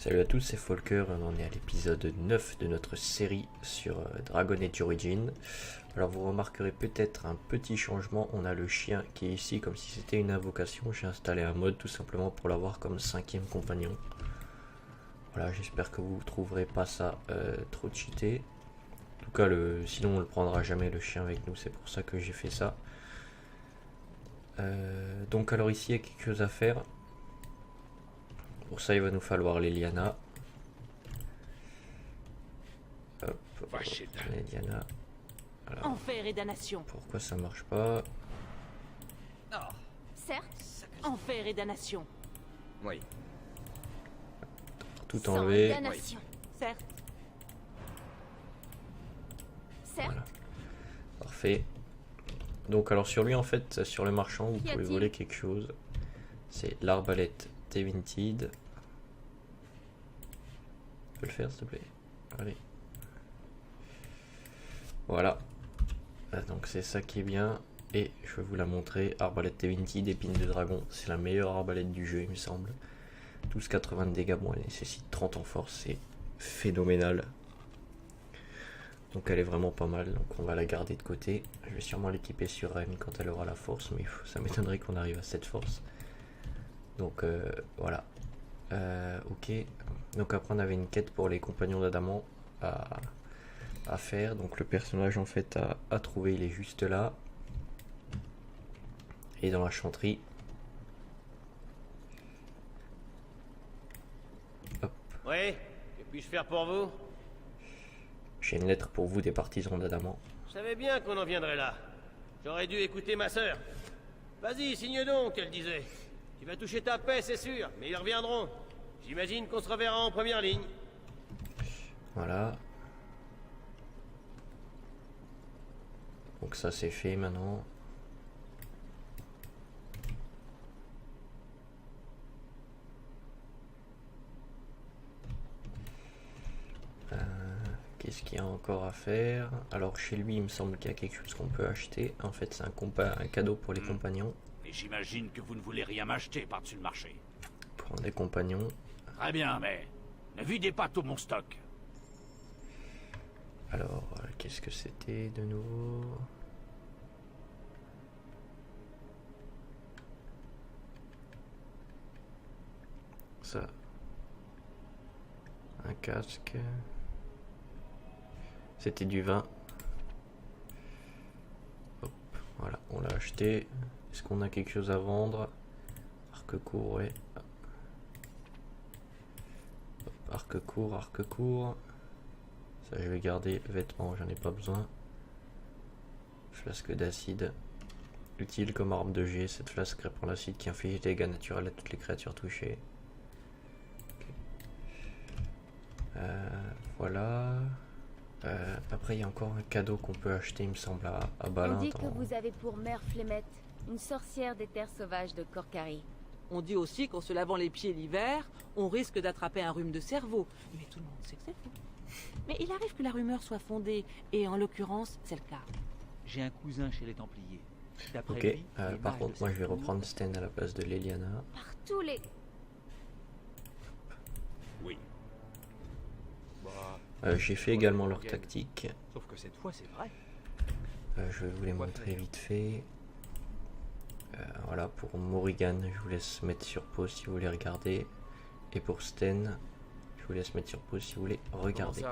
Salut à tous, c'est Folker, on en est à l'épisode 9 de notre série sur Dragon Age Origins. Alors vous remarquerez peut-être un petit changement, on a le chien qui est ici comme si c'était une invocation. J'ai installé un mode tout simplement pour l'avoir comme 5e compagnon. Voilà, j'espère que vous ne trouverez pas ça trop cheaté. En tout cas, sinon on ne le prendra jamais le chien avec nous, c'est pour ça que j'ai fait ça. Donc alors ici il y a quelque chose à faire. Pour ça, il va nous falloir les lianas. Hop, les lianas. Alors, Enfer et damnation. pourquoi ça marche pas? Certes, enfer et damnation. Oui. Tout Sang et enlever. damnation. Certes. Certes. Voilà. Parfait. Donc alors sur lui en fait, sur le marchand, vous Qu'y pouvez a-t-il? voler quelque chose. C'est l'arbalète Tevinted. Tu peux le faire s'il te plaît? Allez. Voilà. Donc c'est ça qui est bien. Et je vais vous la montrer. Arbalète Tevinted, épine de dragon. C'est la meilleure arbalète du jeu il me semble. 12,80 de dégâts. Bon, elle nécessite 30 en force. C'est phénoménal. Donc elle est vraiment pas mal. Donc on va la garder de côté. Je vais sûrement l'équiper sur Ren quand elle aura la force. Mais ça m'étonnerait qu'on arrive à cette force. Donc voilà. Ok. Donc après on avait une quête pour les compagnons d'Adamant à faire. Donc le personnage en fait à trouver, il est juste là. Et dans la chanterie. Hop. Oui, que puis-je faire pour vous? J'ai une lettre pour vous des partisans d'Adamant. Je savais bien qu'on en viendrait là. J'aurais dû écouter ma sœur. Vas-y, signe donc, elle disait. Tu vas toucher ta paix, c'est sûr, mais ils reviendront. J'imagine qu'on se reverra en première ligne. Voilà. Donc ça c'est fait maintenant. Qu'est-ce qu'il y a encore à faire? Alors chez lui il me semble qu'il y a quelque chose qu'on peut acheter. En fait c'est un cadeau pour les compagnons. Et j'imagine que vous ne voulez rien m'acheter par-dessus le marché. Pour des compagnons. Très bien, mais ne videz pas tout mon stock. Alors qu'est-ce que c'était de nouveau? Ça. Un casque. C'était du vin. Hop, voilà, on l'a acheté. Est-ce qu'on a quelque chose à vendre? Arc court, ouais. Hop, arc court, arc court. Ça, je vais garder. Vêtements, j'en ai pas besoin. Flasque d'acide. Utile comme arme de jet. Cette flasque répand l'acide qui inflige des dégâts naturels à toutes les créatures touchées. Okay. Voilà. Après, il y a encore un cadeau qu'on peut acheter, il me semble, à Balint. On dit que vous avez pour mère Flémette, une sorcière des terres sauvages de Corcari. On dit aussi qu'en se lavant les pieds l'hiver, on risque d'attraper un rhume de cerveau. Mais tout le monde sait que c'est faux. Mais il arrive que la rumeur soit fondée, et en l'occurrence, c'est le cas. J'ai un cousin chez les Templiers. D'après Ok, lui, les par mages contre, de moi je vais cette reprendre Sten à la place de Leliana. Par tous les... Oui. J'ai fait également leur tactique. Sauf que cette fois, c'est vrai. Je vais vous les montrer vite fait. Voilà, pour Morrigan, je vous laisse mettre sur pause si vous voulez regarder. Et pour Sten, je vous laisse mettre sur pause si vous voulez regarder.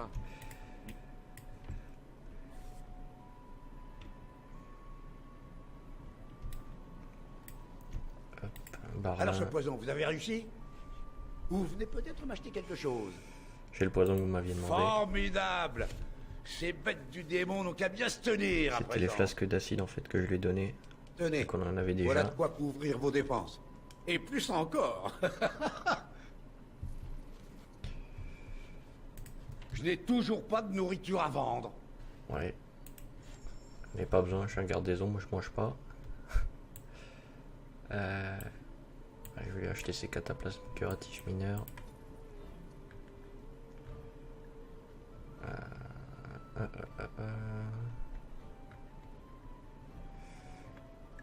Barlin. Alors ce poison, vous avez réussi? Vous venez peut-être m'acheter quelque chose. J'ai le poison que vous m'aviez demandé. Formidable! Ces bêtes du démon n'ont qu'à bien se tenir à C'était présent. les flasques d'acide en fait que je lui ai donné. Tenez, Qu'on en avait déjà. voilà de quoi couvrir vos dépenses. Et plus encore. Je n'ai toujours pas de nourriture à vendre. Ouais. Mais pas besoin, je suis un garde-des-eaux, moi je mange pas. Je vais lui acheter ses cataplasmes curatifs mineurs.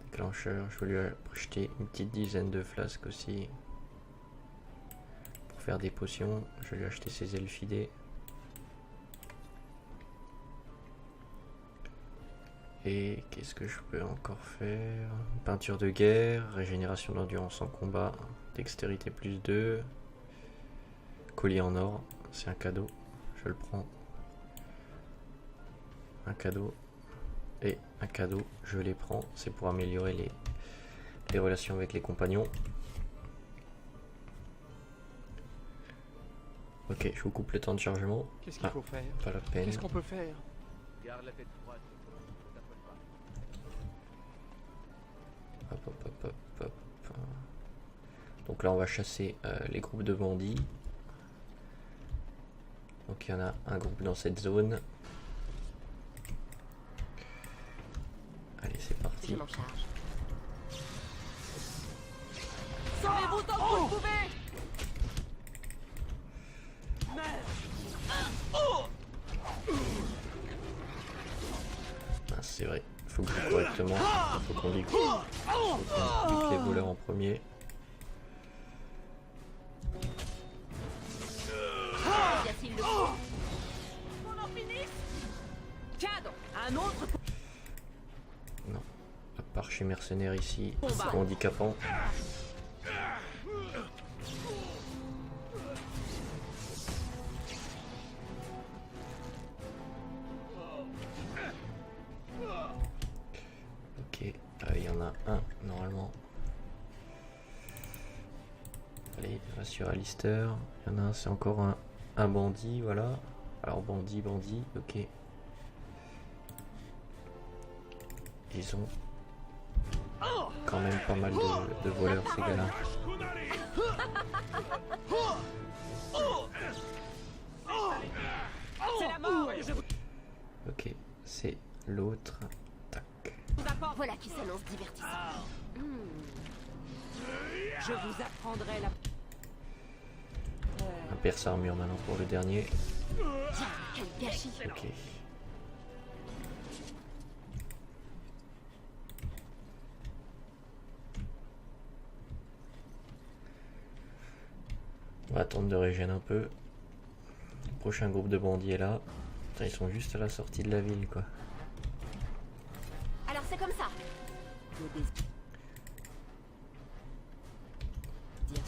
Déclencheur, je vais lui acheter une petite dizaine de flasques aussi. Pour faire des potions. Je vais lui acheter ses elfidés. Et qu'est-ce que je peux encore faire? Peinture de guerre, régénération d'endurance en combat, dextérité plus 2, collier en or, c'est un cadeau, je le prends. Un cadeau et un cadeau, je les prends, c'est pour améliorer les relations avec les compagnons. Ok, je vous coupe le temps de chargement. Qu'est-ce qu'il faut faire? Pas la peine. Qu'est-ce qu'on peut faire? Garde la tête froide. Hop, hop, hop, hop, hop. Donc là on va chasser les groupes de bandits. Donc il y en a un groupe dans cette zone. Allez, c'est parti. Je m'en charge. Sauvez-vous tant que vous pouvez. Ah, c'est vrai, faut que je joue correctement. Faut qu'on bute les voleurs en premier. Yacine le faut. Qu'on en finisse. Cadre, un autre. Non, à part chez mercenaires ici, c'est Combat. trop handicapant. Ok, il y en a un normalement. Allez, on va sur Alistair. Il y en a un, c'est encore un bandit, voilà. Alors bandit, ok. Ils ont quand même pas mal de voleurs ces gars-là. C'est la mort. Ok, c'est l'autre. Tac. Voilà qui s'annonce divertissant. Je vous apprendrai la. Un perce armure maintenant pour le dernier. Tiens, quel gâchis. Ok. On va attendre de régénérer un peu. Le prochain groupe de bandits est là. Putain, ils sont juste à la sortie de la ville quoi. Alors c'est comme ça.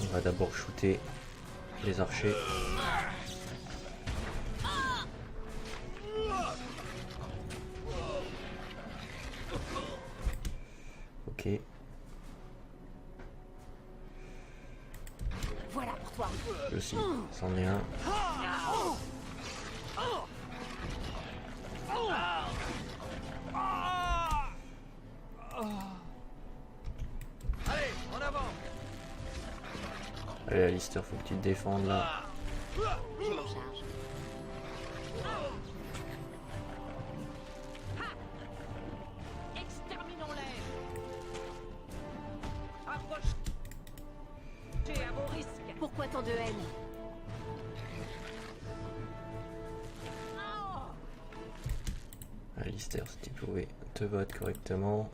On va d'abord shooter les archers. Ok. Voilà pour toi. Lui aussi, c'en est un. Allez, en avant. Allez Alistair, faut que tu te défendes là. Je m'en charge. Exterminons-les. Approchez à vos risques. Pourquoi tant de haine? Alistair, si tu pouvais te battre correctement.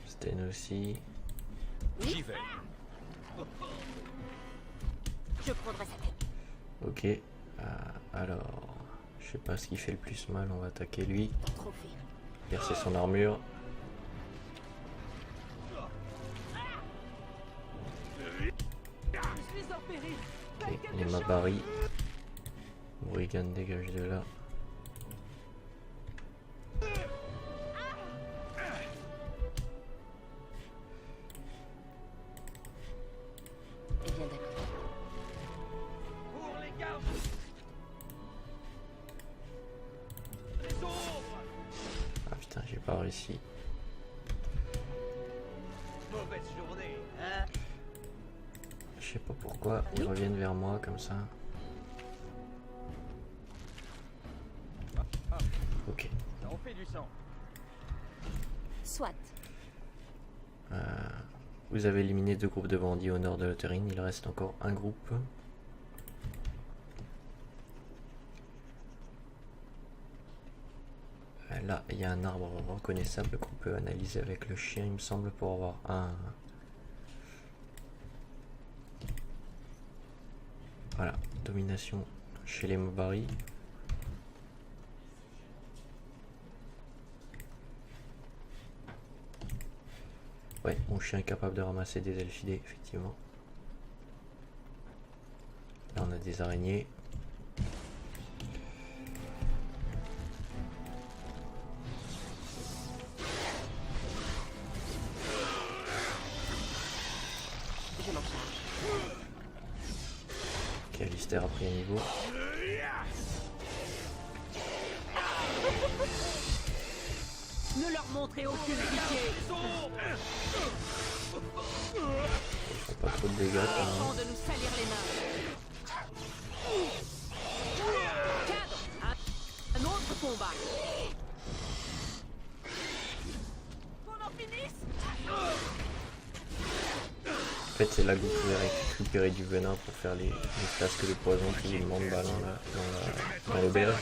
Sten aussi. J'y vais. Je prendrai sa tête. Ok. Alors, je sais pas ce qui fait le plus mal, on va attaquer lui. Trophée. Percer son armure. Je suis en péril. Ok, les Mabari. Morrigan dégage de là. Eh bien d'accord. Pour les gardes. Les ombres. Ah putain, j'ai pas réussi. Mauvaise journée, hein? Je sais pas pourquoi ils reviennent vers moi comme ça. Ok. Ça en fait du sang. Soit. Vous avez éliminé 2 groupes de bandits au nord de Lotharing. Il reste encore un groupe. Là, il y a un arbre reconnaissable qu'on peut analyser avec le chien, il me semble, pour avoir Voilà, domination chez les Mobari. Ouais, mon chien est capable de ramasser des elfidés, effectivement. Là, on a des araignées. Je m'en charge. Ok, Alistair a pris un niveau. Ne leur montrez aucune pitié. Ils font pas trop de dégâts quand même. Temps de nous salir les mains. Cadre, un autre combat. Qu'on en finisse. En fait, c'est là que vous pouvez récupérer du venin pour faire les flasques de poison qui vous demandent bah, dans l'auberge.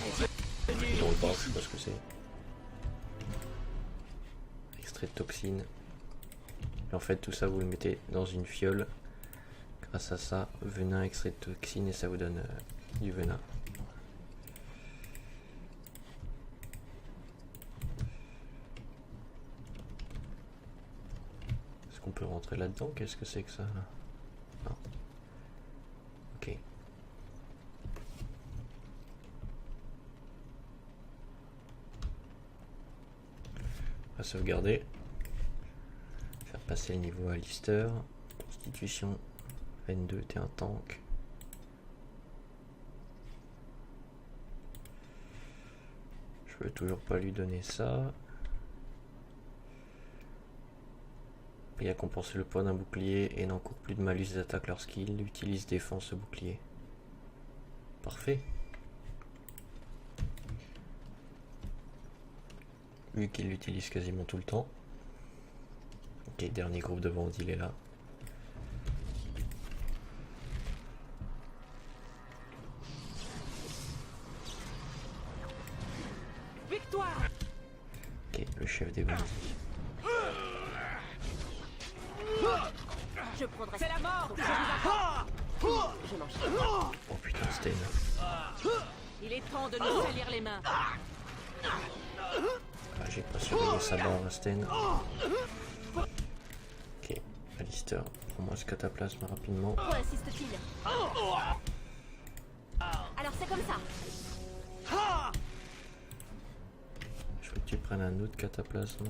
Dans le bar, je sais pas ce que c'est. Extrait de toxine. Et en fait, tout ça, vous le mettez dans une fiole. Grâce à ça, venin, extrait de toxine, et ça vous donne du venin. Est-ce qu'on peut rentrer là-dedans? Qu'est-ce que c'est que ça là? Non. Ok. On va sauvegarder. Faire passer le niveau à Alistair. Constitution 22, t'es un tank. Je peux toujours pas lui donner ça. Il a compensé le poids d'un bouclier et n'encourt plus de malus d'attaque lorsqu'il utilise défense bouclier. Parfait. Vu qu'il l'utilise quasiment tout le temps. Ok, dernier groupe de bandits, il est là. Victoire. Ok, le chef des bandits. Je prendrai C'est la mort. Je m'en charge. Oh putain, Stein. Il est temps de nous salir les mains. Ah, j'ai pas surveillé sa barre, Stein. Ok, Alistair, prends-moi ce cataplasme rapidement. Pourquoi insiste-t-il? Alors c'est comme ça. Je veux que tu prennes un autre cataplasme.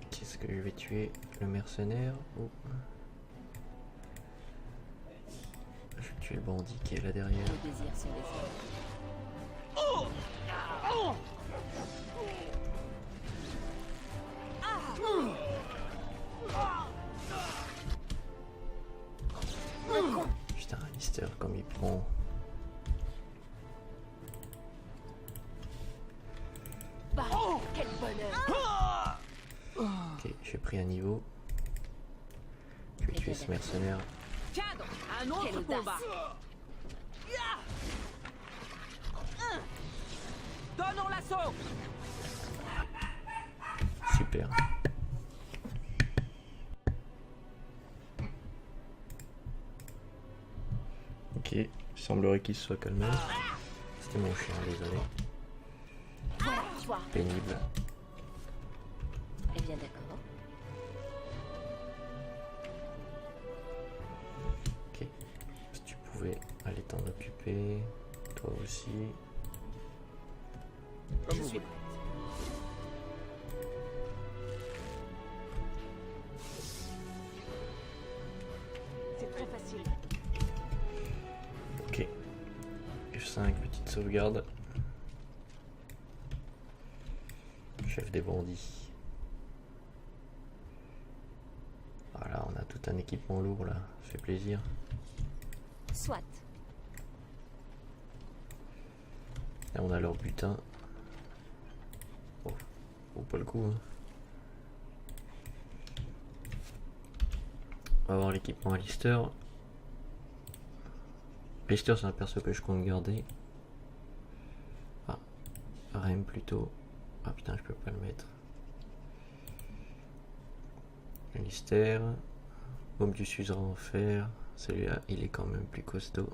Qu'est-ce que je vais tuer? Le mercenaire ou... Je vais tuer le bandit qui est là derrière. Le désir se désire. Putain, Alistair comme il prend. Bah, quel bonheur. Ok, j'ai pris un niveau. Je vais tuer ce mercenaire. Cadre, un autre Quelle audace. combat. Donnons l'assaut. Super. Ok, il semblerait qu'il se soit calmé. C'était mon chien, désolé. Voilà, toi. Pénible. Eh bien d'accord. Ok. Si tu pouvais aller t'en occuper. Toi aussi. Je suis prête. C'est très facile. Ok. F5, petite sauvegarde. Chef des bandits. Voilà, on a tout un équipement lourd là. Ça fait plaisir. Soit. Là, on a leur butin. Oh, vaut pas le coup. Hein. On va avoir l'équipement Alistair. Alistair, c'est un perso que je compte garder. Ah, Rem plutôt. Ah putain, je peux pas le mettre. Alistair. Baume du suzerain en fer. Celui-là, il est quand même plus costaud.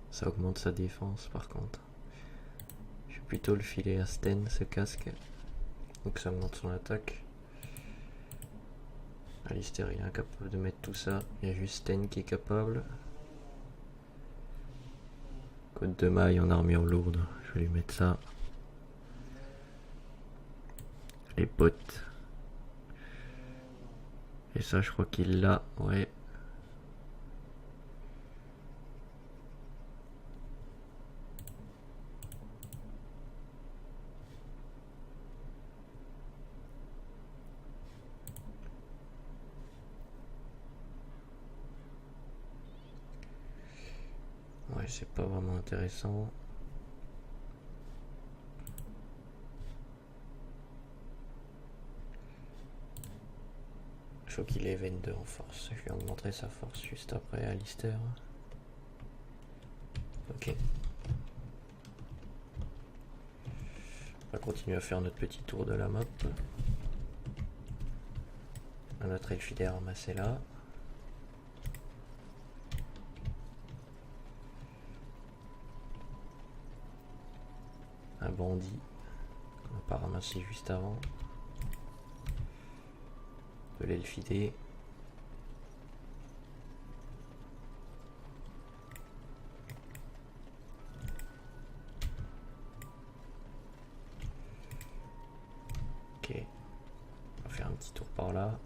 Ça augmente sa défense par contre. Je vais plutôt le filer à Sten, ce casque. Donc ça augmente son attaque. Alistair il est incapable de mettre tout ça. Il y a juste Sten qui est capable. Côte de maille en armure lourde. Je vais lui mettre ça. Les bottes. Et ça je crois qu'il l'a. Ouais. Ouais, c'est pas vraiment intéressant. Je crois qu'il est 22 en force. Je vais augmenter sa force juste après Alistair. Ok. On va continuer à faire notre petit tour de la map. Notre elfidère ramassé là. Un bandit qu'on n'a pas ramassé juste avant. De l'elfidé. Ok. On va faire un petit tour par là.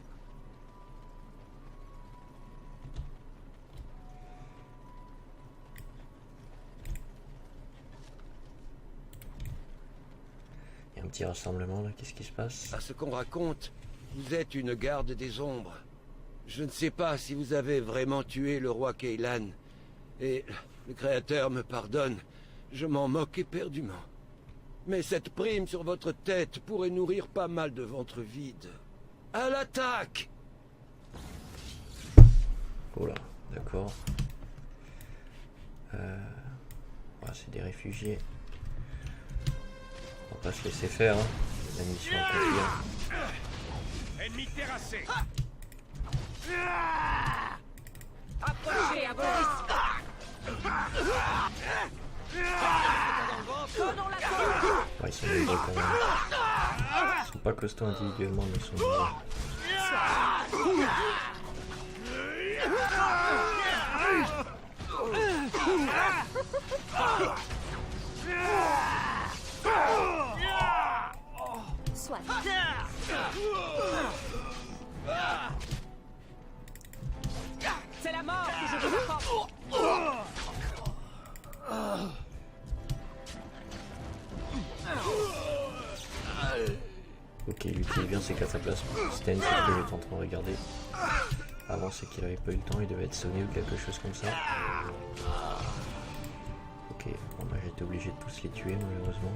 Il y a un petit rassemblement là, qu'est-ce qui se passe? À ce qu'on raconte, vous êtes une garde des ombres. Je ne sais pas si vous avez vraiment tué le roi Kaylan. Et le Créateur me pardonne, je m'en moque éperdument. Mais cette prime sur votre tête pourrait nourrir pas mal de ventres vides. À l'attaque! Oh là, d'accord. Ouais, c'est des réfugiés. On va pas se laisser faire, hein. La mission est confiante. Ennemi terrassé. Approchez à vos risques. Donnons la cour. Ouais, ils sont nombreux quand même. Ils sont pas costauds individuellement, mais ils sont nombreux. Soit. C'est la mort que je vous apporte. Ok, il utilise bien ses cataplasmes. Sten, c'est ce que j'étais en train de regarder. Avant, c'est qu'il avait pas eu le temps, il devait être sonné ou quelque chose comme ça. Ok, bon bah j'étais obligé de tous les tuer malheureusement.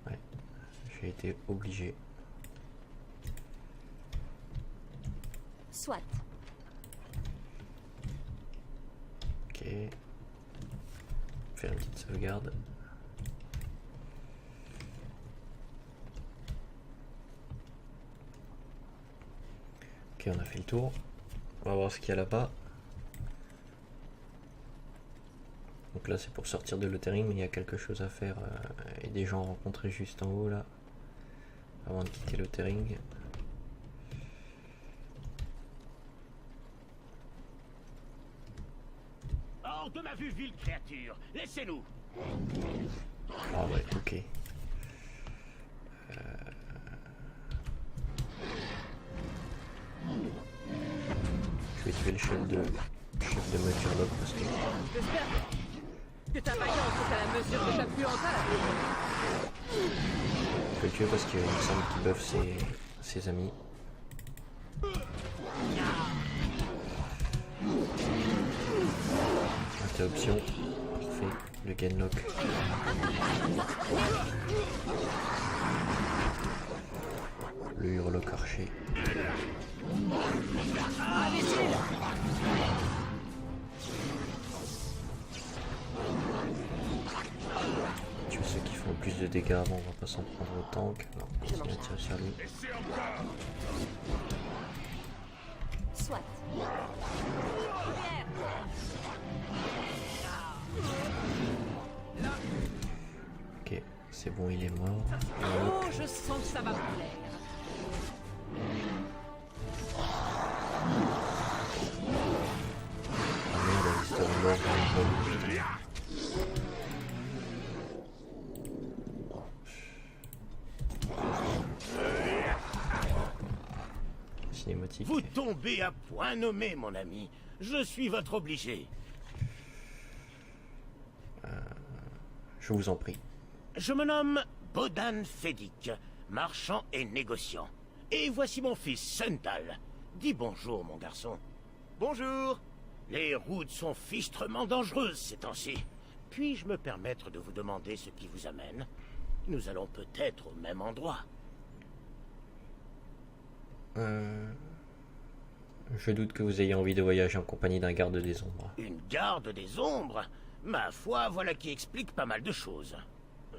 Ouais, j'ai été obligé. Soit. Ok. Faire une petite sauvegarde. Ok, on a fait le tour. On va voir ce qu'il y a là-bas. Donc là c'est pour sortir de Lothering, mais il y a quelque chose à faire et des gens rencontrés juste en haut là. Avant de quitter Lothering. Hors de ma vue, ville créature. Laissez-nous. Ah ouais, ok. Je vais tuer le chef de Murloc parce que J'espère que ta vaillance est à la mesure de ta puantale. je vais le tuer parce qu'il me semble qu'il buffe ses amis. Interruption. Parfait. Le Genlock. Le Hurlock archer. Tuer ceux qui font le plus de dégâts avant, on va pas s'en prendre au tank. Non, continue à tirer sur lui. Laissez encore. Soit. Ok, c'est bon, il est mort. Oh, je sens que ça va me plaire. Ah merde, la liste de mort. Cinématique. Vous tombez à point nommé, mon ami. Je suis votre obligé. Je vous en prie. Je me nomme Bodan Fedik, marchand et négociant. Et voici mon fils, Sundal. Dis bonjour, mon garçon. Bonjour. Les routes sont fichtrement dangereuses ces temps-ci. Puis-je me permettre de vous demander ce qui vous amène? Nous allons peut-être au même endroit. Je doute que vous ayez envie de voyager en compagnie d'un garde des ombres. Une garde des ombres? Ma foi, voilà qui explique pas mal de choses.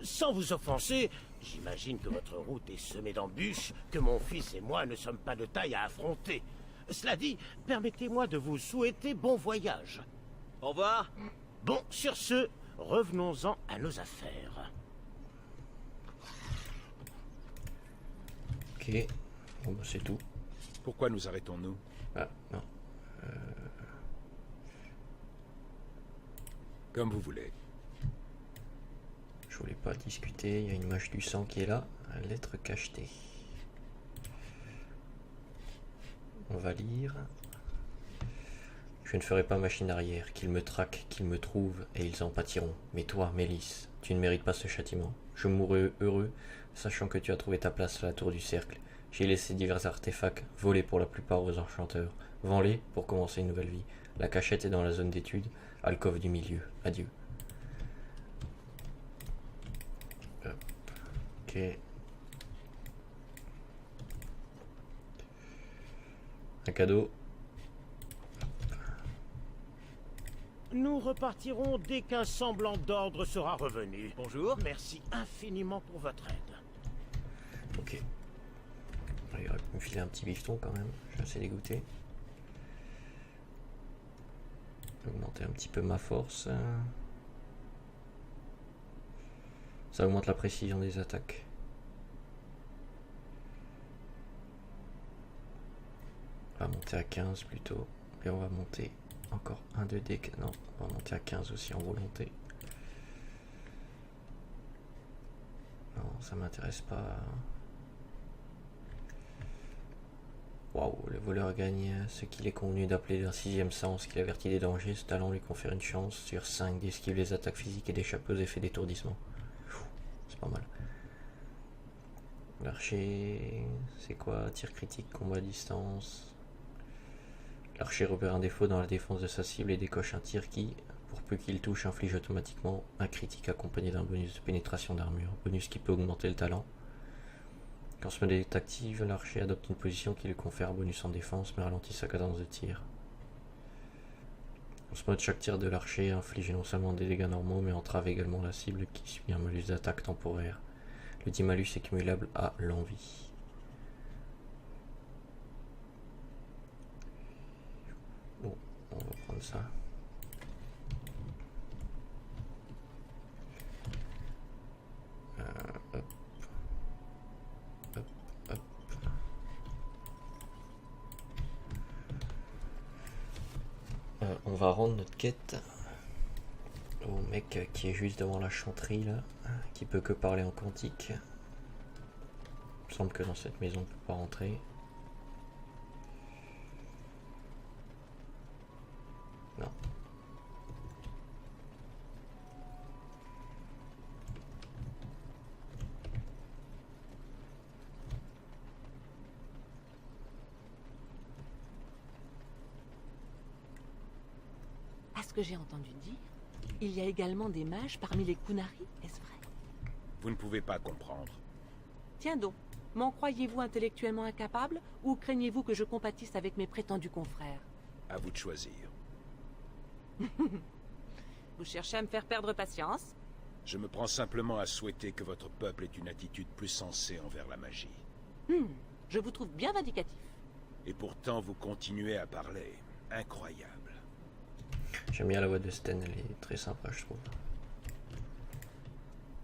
Sans vous offenser, j'imagine que votre route est semée d'embûches, que mon fils et moi ne sommes pas de taille à affronter. Cela dit, permettez-moi de vous souhaiter bon voyage. Au revoir. Bon, sur ce, revenons-en à nos affaires. Ok, bon, bah, c'est tout. Pourquoi nous arrêtons-nous? Ah, non. Comme vous voulez. Je voulais pas discuter, il y a une mâche du sang qui est là, lettre cachetée. On va lire. Je ne ferai pas machine arrière, qu'ils me traquent, qu'ils me trouvent, et ils en pâtiront. Mais toi, Mélisse, tu ne mérites pas ce châtiment. Je mourrai heureux, sachant que tu as trouvé ta place à la tour du cercle. J'ai laissé divers artefacts, volés pour la plupart aux enchanteurs. Vends-les pour commencer une nouvelle vie. La cachette est dans la zone d'étude, alcôve du milieu. Adieu. Ok. Un cadeau. Nous repartirons dès qu'un semblant d'ordre sera revenu. Bonjour. Merci infiniment pour votre aide. Ok. Il aurait pu me filer un petit bifton quand même. Je suis assez dégoûté. Augmenter un petit peu ma force. Ça augmente la précision des attaques. On va monter à 15 plutôt. Et on va monter encore un 2D. Non, on va monter à 15 aussi en volonté. Non, ça m'intéresse pas. Waouh, le voleur gagne ce qu'il est convenu d'appeler d'un 6e sens, qu'il avertit des dangers. Ce talent lui confère une chance sur 5 d'esquiver les attaques physiques et d'échapper aux effets d'étourdissement. C'est pas mal. L'archer, c'est quoi? Tir critique, combat à distance. L'archer repère un défaut dans la défense de sa cible et décoche un tir qui, pour peu qu'il touche, inflige automatiquement un critique accompagné d'un bonus de pénétration d'armure. Bonus qui peut augmenter le talent. Quand ce mode est active, l'archer adopte une position qui lui confère un bonus en défense mais ralentit sa cadence de tir. Dans ce mode, chaque tir de l'archer inflige non seulement des dégâts normaux mais entrave également la cible qui subit un malus d'attaque temporaire. Le dit malus est cumulable à l'envie. Bon, on va prendre ça. Hop. Hop, hop. On va rendre notre quête au mec qui est juste devant la chanterie là, qui peut que parler en quantique. Il me semble que dans cette maison on peut pas rentrer. Non. À ce que j'ai entendu dire, il y a également des mages parmi les Kunari, est-ce vrai? Vous ne pouvez pas comprendre. Tiens donc, m'en croyez-vous intellectuellement incapable ou craignez-vous que je compatisse avec mes prétendus confrères? À vous de choisir. Vous cherchez à me faire perdre patience? Je me prends simplement à souhaiter que votre peuple ait une attitude plus sensée envers la magie. Je vous trouve bien vindicatif. Et pourtant, vous continuez à parler. Incroyable. J'aime bien la voix de Sten, elle est très sympa, je trouve.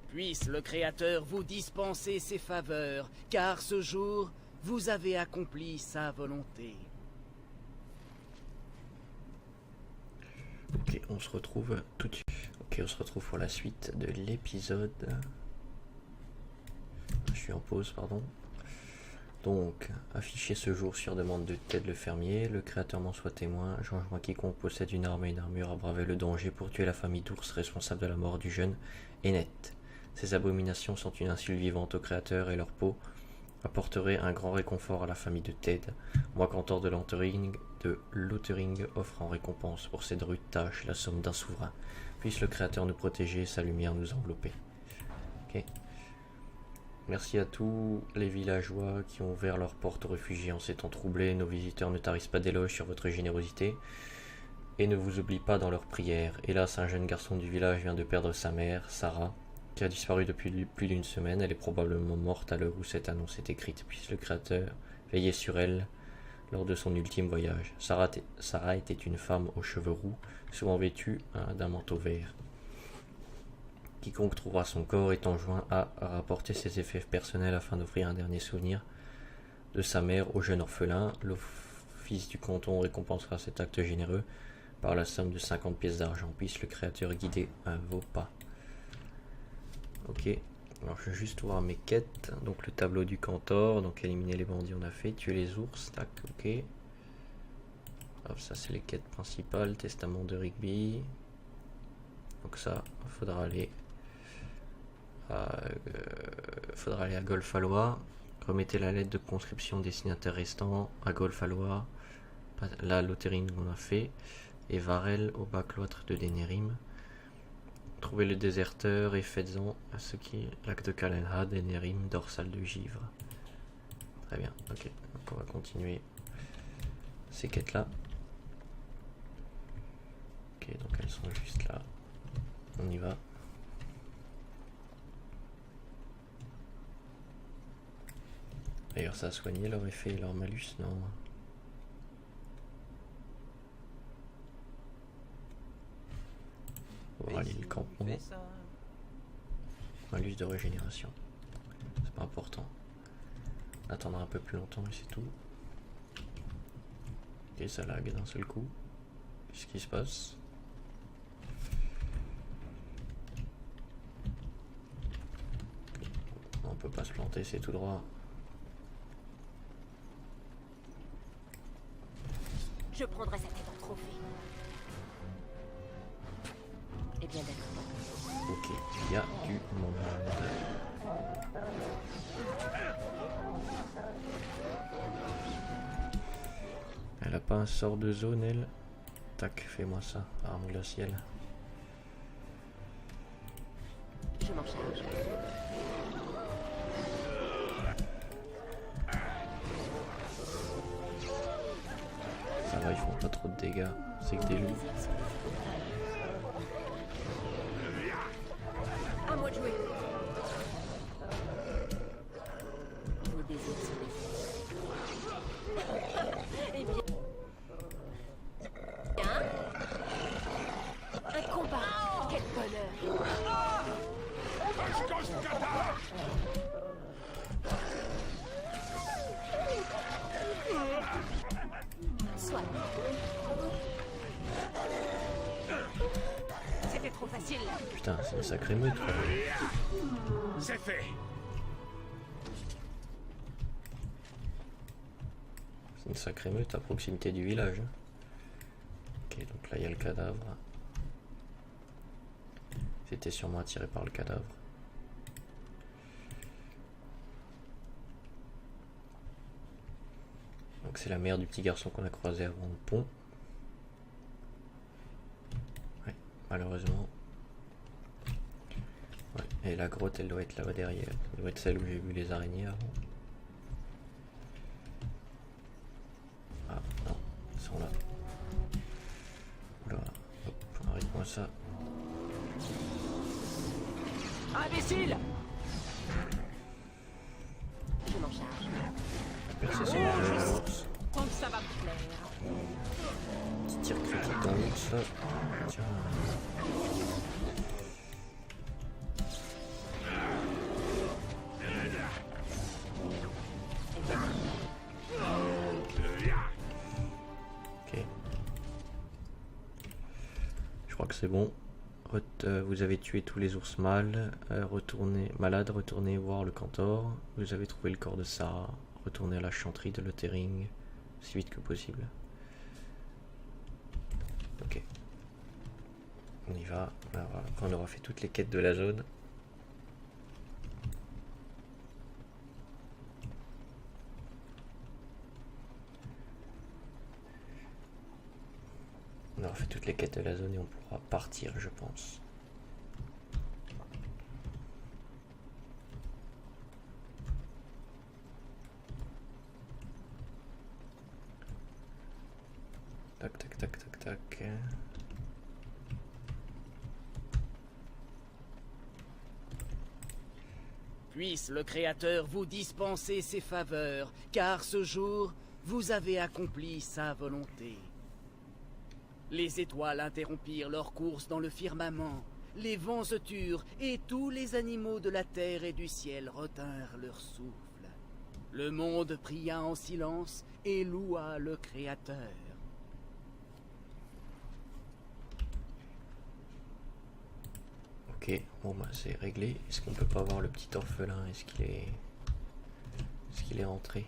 Puisse le Créateur vous dispenser ses faveurs, car ce jour, vous avez accompli sa volonté. Ok, on se retrouve tout de suite. Ok, on se retrouve pour la suite de l'épisode. Je suis en pause, pardon. Donc, affiché ce jour sur demande de Ted le fermier, le créateur m'en soit témoin, j'enjoins quiconque possède une arme et une armure à braver le danger pour tuer la famille d'ours responsable de la mort du jeune et net. Ces abominations sont une insulte vivante au créateur et leur peau apporterait un grand réconfort à la famille de Ted. Moi, cantor de Lothering offre en récompense pour cette rude tâche la somme d'un souverain. Puisse le créateur nous protéger et sa lumière nous envelopper. Ok. Merci à tous les villageois qui ont ouvert leurs portes aux réfugiés en ces temps troublés. Nos visiteurs ne tarissent pas d'éloges sur votre générosité et ne vous oublient pas dans leurs prières. Hélas, un jeune garçon du village vient de perdre sa mère, Sarah, qui a disparu depuis plus d'une semaine. Elle est probablement morte à l'heure où cette annonce est écrite. Puisse le Créateur veiller sur elle lors de son ultime voyage. Sarah était une femme aux cheveux roux, souvent vêtue d'un manteau vert. Quiconque trouvera son corps est enjoint à rapporter ses effets personnels afin d'offrir un dernier souvenir de sa mère au jeune orphelin. L'office du canton récompensera cet acte généreux par la somme de 50 pièces d'argent. Puisse le Créateur guider vos pas. Ok, alors je vais juste voir mes quêtes. Donc le tableau du cantor, donc éliminer les bandits on a fait, tuer les ours, tac, ok. Hop, ça c'est les quêtes principales, testament de Rigby. Donc ça, faudra aller à Golfalois. Remettez la lettre de conscription au destinataire restant à Golfalois. Là, Lothering on a fait. Et Varel au bas cloître de Denerim. Trouvez le déserteur et faites-en à ce qui lac de Kalenha, Denerim, dorsale de givre. Très bien, ok. Donc on va continuer ces quêtes là. Ok, donc elles sont juste là. On y va. D'ailleurs, ça a soigné leur effet et leur malus, non? On va aller le campement. Malus de régénération. C'est pas important. On attendra un peu plus longtemps et c'est tout. Et ça lag d'un seul coup. Qu'est-ce qui se passe? On peut pas se planter, c'est tout droit. Je prendrai sa tête en trophée. Eh bien d'accord. Ok, il y a du monde. Elle a pas un sort de zone, elle? Tac, fais-moi ça, arme glaciale. Je m'en charge. Ça va, ils font pas trop de dégâts. C'est que des loups. À moi de jouer. Vos désirs sont les... Eh bien... Un combat. Quel bonheur. Soit. C'était trop facile. Putain, c'est une sacrée meute, quoi. C'est fait. C'est une sacrée meute à proximité du village. Ok, donc là il y a le cadavre. C'était sûrement attiré par le cadavre. Donc c'est la mère du petit garçon qu'on a croisé avant le pont. Ouais, malheureusement. Ouais, et la grotte elle doit être là-bas derrière. Elle doit être celle où j'ai vu les araignées avant. Ah non, ils sont là. Oula, hop, arrête-moi ça. Imbécile! Je m'en charge. Percer son armure à l'ours. Tant que ça va me plaire. Petit tir critique dans l'ours. Tiens. Ok. Je crois que c'est bon. Vous avez tué tous les ours mâles. Retournez voir le Cantor. Vous avez trouvé le corps de Sarah. Retournez à la chanterie de Lothering si vite que possible. Ok. On y va. Alors, voilà. Quand on aura fait toutes les quêtes de la zone. On aura fait toutes les quêtes de la zone et on pourra partir, je pense. Tac, tac, tac, tac, tac. Puisse le Créateur vous dispenser ses faveurs, car ce jour, vous avez accompli sa volonté. Les étoiles interrompirent leur course dans le firmament, les vents se turent, et tous les animaux de la terre et du ciel retinrent leur souffle. Le monde pria en silence et loua le Créateur. Ok, bon bah c'est réglé. Est-ce qu'on peut pas voir le petit orphelin? Est-ce qu'il est rentré?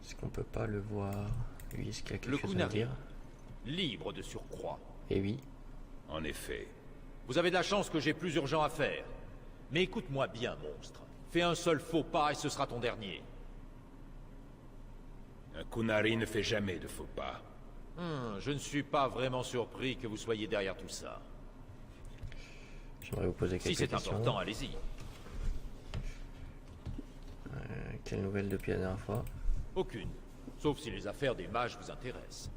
Est-ce qu'on peut pas le voir? Lui, est-ce qu'il y a quelque chose à dire? Libre de surcroît. Eh oui. En effet. Vous avez de la chance que j'ai plus urgent à faire. Mais écoute-moi bien, monstre. Fais un seul faux pas et ce sera ton dernier. Un Kunari ne fait jamais de faux pas. Je ne suis pas vraiment surpris que vous soyez derrière tout ça. J'aimerais vous poser quelques questions. Si c'est questions. important, allez-y. Quelle nouvelle depuis la dernière fois? Aucune. Sauf si les affaires des mages vous intéressent.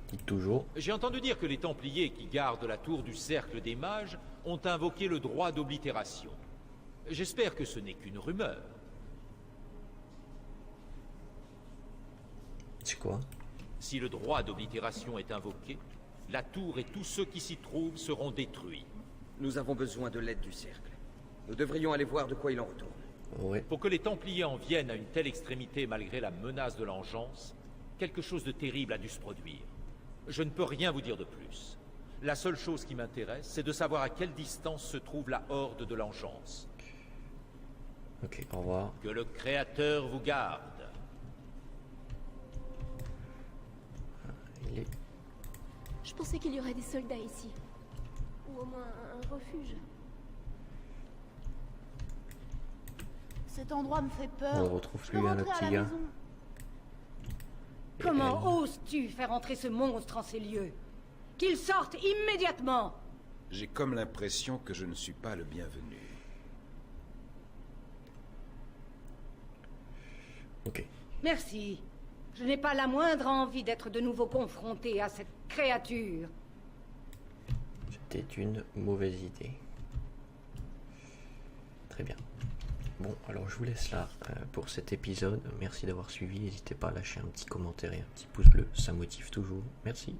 Dites toujours. J'ai entendu dire que les Templiers qui gardent la tour du Cercle des Mages ont invoqué le droit d'oblitération. J'espère que ce n'est qu'une rumeur. C'est quoi? Si le droit d'oblitération est invoqué, la tour et tous ceux qui s'y trouvent seront détruits. Nous avons besoin de l'aide du Cercle. Nous devrions aller voir de quoi il en retourne. Ouais. Pour que les Templiers en viennent à une telle extrémité malgré la menace de l'engeance, quelque chose de terrible a dû se produire. Je ne peux rien vous dire de plus. La seule chose qui m'intéresse, c'est de savoir à quelle distance se trouve la horde de l'engeance. Ok, au revoir. Que le Créateur vous garde. Il est... Je pensais qu'il y aurait des soldats ici. Ou au moins un refuge. Cet endroit me fait peur. On le retrouve Je plus, veux hein, le rentrer à petit la gars. maison. Comment oses-tu faire entrer ce monstre en ces lieux? Qu'il sorte immédiatement! J'ai comme l'impression que je ne suis pas le bienvenu. Ok. Merci. Je n'ai pas la moindre envie d'être de nouveau confronté à cette créature. C'était une mauvaise idée. Très bien. Bon, alors je vous laisse là pour cet épisode. Merci d'avoir suivi. N'hésitez pas à lâcher un petit commentaire et un petit pouce bleu. Ça motive toujours. Merci.